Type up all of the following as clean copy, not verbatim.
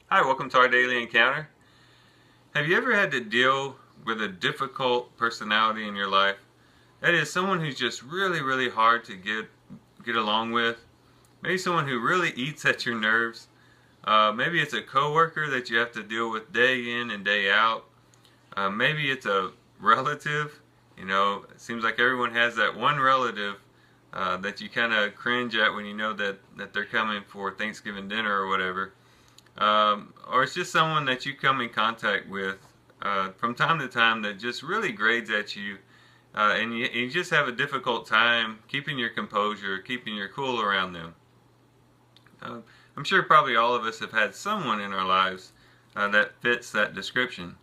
Hi, welcome to our daily encounter. Have you ever had to deal with a difficult personality in your life? That is someone who's just really hard to get along with. Maybe someone who really eats at your nerves. Maybe it's a coworker that you have to deal with day in and day out. Maybe it's a relative. It seems like everyone has that one relative that you kind of cringe at when you know that they're coming for Thanksgiving dinner or whatever. Or it's just someone that you come in contact with from time to time that just really grades at you, and you just have a difficult time keeping your composure, keeping your cool around them. Uh, I'm sure probably all of us have had someone in our lives that fits that description.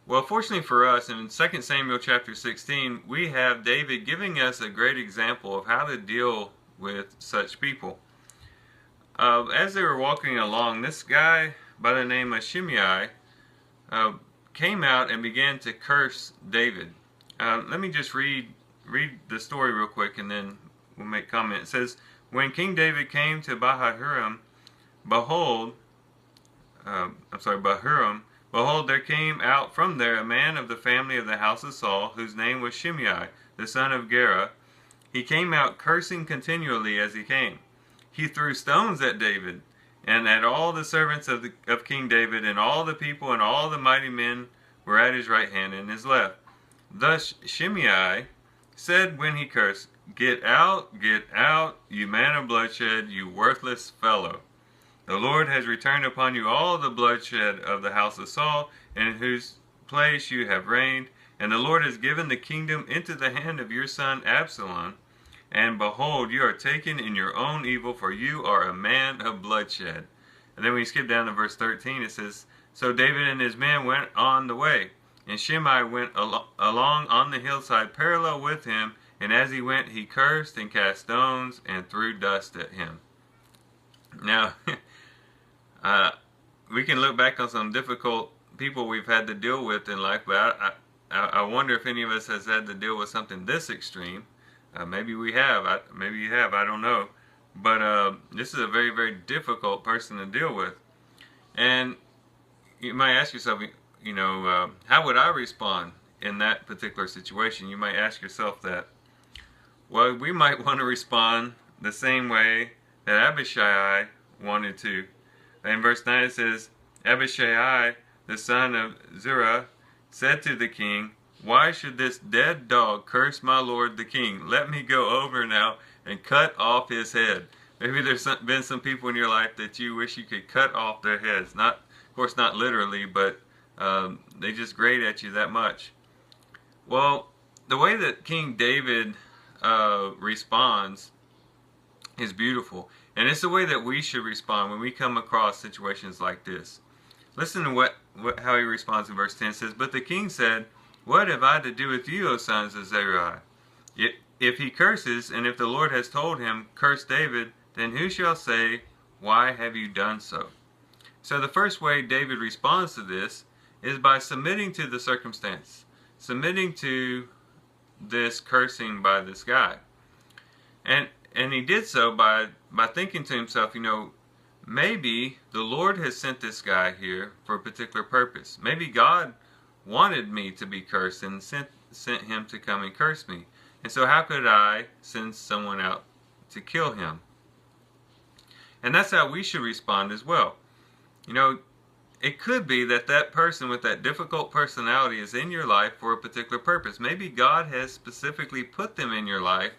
Well, fortunately for us, in 2 Samuel chapter 16, we have David giving us a great example of how to deal with such people. As they were walking along, this guy by the name of Shimei uh, came out and began to curse David. Let me just read the story real quick, and then we'll make comment. It says, "When King David came to Bahurim, behold, behold, there came out from there a man of the family of the house of Saul, whose name was Shimei, the son of Gera. He came out cursing continually as he came. He threw stones at David and at all the servants of King David, and all the people and all the mighty men were at his right hand and his left. Thus Shimei said when he cursed, get out, you man of bloodshed, you worthless fellow. The Lord has returned upon you all the bloodshed of the house of Saul, in whose place you have reigned, and the Lord has given the kingdom into the hand of your son Absalom. And behold, you are taken in your own evil, for you are a man of bloodshed." And then when you skip down to verse 13, it says, "So David and his men went on the way, and Shimei went along on the hillside parallel with him, and as he went, he cursed and cast stones and threw dust at him." Now, uh, we can look back on some difficult people we've had to deal with in life, but I wonder if any of us has had to deal with something this extreme. Maybe we have. Maybe you have. I don't know. But this is a very difficult person to deal with. And you might ask yourself, how would I respond in that particular situation? You might ask yourself that. Well, we might want to respond the same way that Abishai wanted to. In verse 9 it says, "Abishai, the son of Zeruiah, said to the king, why should this dead dog curse my lord the king? Let me go over now and cut off his head." Maybe there's been some people in your life that you wish you could cut off their heads. Not, of course, not literally, but they just grate at you that much. Well, the way that King David responds is beautiful, and it's the way that we should respond when we come across situations like this. Listen to how he responds in verse 10. It says, "But the king said, what have I to do with you, O sons of Zeruiah? If he curses, and if the Lord has told him, curse David, then who shall say, why have you done so?" So the first way David responds to this is by submitting to the circumstance, submitting to this cursing by this guy. And he did so by thinking to himself, maybe the Lord has sent this guy here for a particular purpose. Maybe God wanted me to be cursed and sent him to come and curse me. And so how could I send someone out to kill him? And that's how we should respond as well. It could be that that person with that difficult personality is in your life for a particular purpose. Maybe God has specifically put them in your life.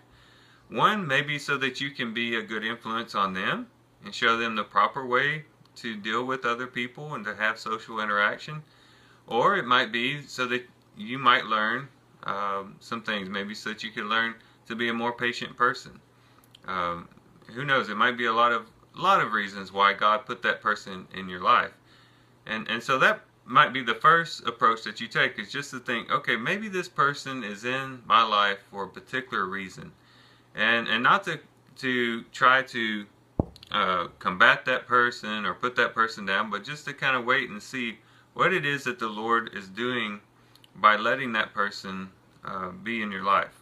One, maybe so that you can be a good influence on them and show them the proper way to deal with other people and to have social interaction. Or it might be so that you might learn some things, maybe so that you can learn to be a more patient person. Who knows? It might be a lot of reasons why God put that person in your life. And so that might be the first approach that you take, is just to think, okay, maybe this person is in my life for a particular reason. And not to try to combat that person or put that person down, but just to kind of wait and see what it is that the Lord is doing by letting that person be in your life.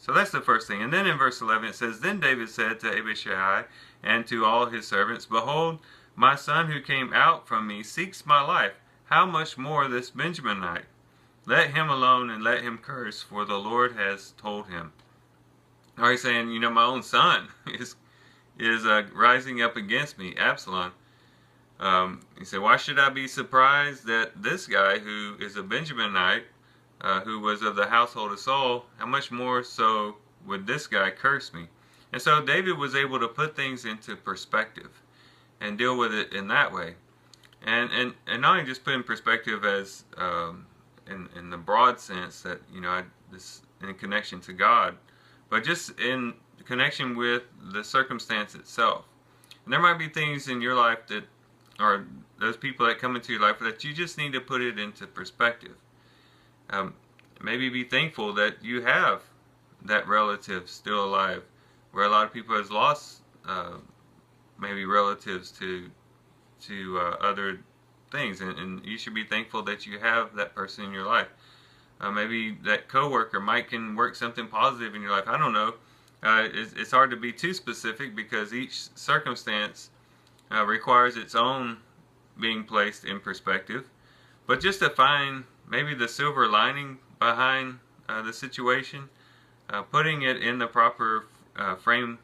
So that's the first thing. And then in verse 11 it says, "Then David said to Abishai and to all his servants, behold, My son who came out from me seeks my life. How much more this Benjaminite? Let him alone and let him curse, for the Lord has told him. Or he's saying, you know, my own son is rising up against me, Absalom. He said, why should I be surprised that this guy who is a Benjaminite, who was of the household of Saul, how much more so would this guy curse me? And so David was able to put things into perspective and deal with it in that way. And not only just put in perspective as in the broad sense that, you know, this in connection to God, but just in connection with the circumstance itself. And there might be things in your life that, or those people that come into your life, that you just need to put it into perspective. Maybe be thankful that you have that relative still alive, where a lot of people has lost maybe relatives to other things, and you should be thankful that you have that person in your life. Maybe that coworker might can work something positive in your life. I don't know. It's hard to be too specific because each circumstance requires its own being placed in perspective. But just to find maybe the silver lining behind the situation, putting it in the proper frame,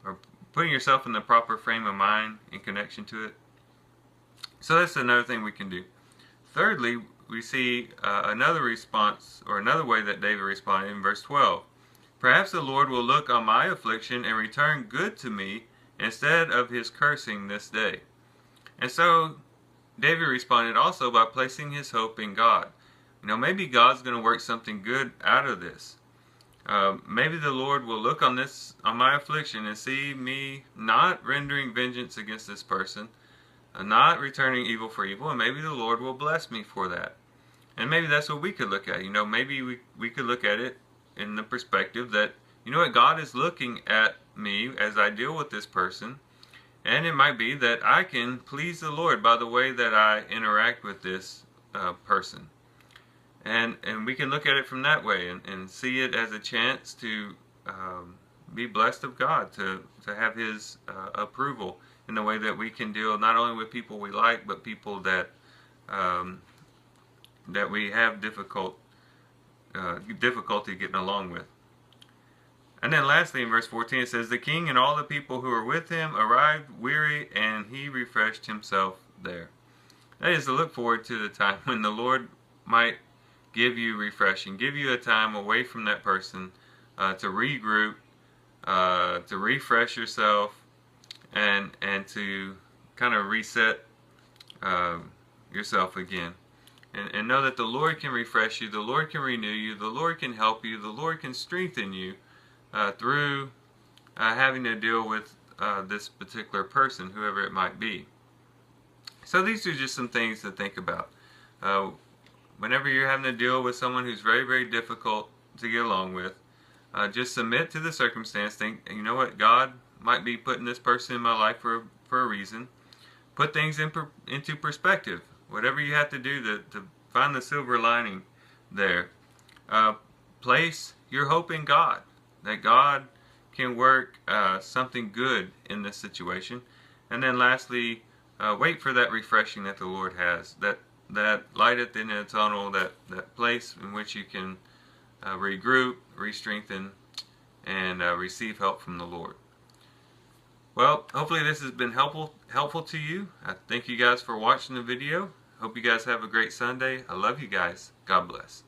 or putting yourself in the proper frame of mind in connection to it. So that's another thing we can do. Thirdly, we see another response, or another way that David responded in verse 12. Perhaps the Lord will look on my affliction and return good to me instead of his cursing this day. And so David responded also by placing his hope in God. You know, maybe God's going to work something good out of this. Maybe the Lord will look on my affliction and see me not rendering vengeance against this person, not returning evil for evil, and maybe the Lord will bless me for that. And maybe that's what we could look at. You know, maybe we could look at it in the perspective that, you know what, God is looking at me as I deal with this person, and it might be that I can please the Lord by the way that I interact with this person. And we can look at it from that way and see it as a chance to be blessed of God, to have his approval in the way that we can deal not only with people we like, but people that that we have difficulty getting along with. And then lastly in verse 14 it says, the king and all the people who were with him arrived weary, and he refreshed himself there. That is to look forward to the time when the Lord might give you refreshing, give you a time away from that person to regroup, to refresh yourself, and to kind of reset yourself again. And know that the Lord can refresh you, the Lord can renew you, the Lord can help you, the Lord can strengthen you through having to deal with this particular person, whoever it might be. So these are just some things to think about. Whenever you're having to deal with someone who's very, very difficult to get along with, just submit to the circumstance. Think, you know what, God might be putting this person in my life for a reason. Put things into perspective. Whatever you have to do to find the silver lining there. Place your hope in God, that God can work something good in this situation. And then lastly, wait for that refreshing that the Lord has, that light at the end of the tunnel, that place in which you can regroup, re-strengthen, and receive help from the Lord. Well, hopefully this has been helpful to you. I thank you guys for watching the video. Hope you guys have a great Sunday. I love you guys. God bless.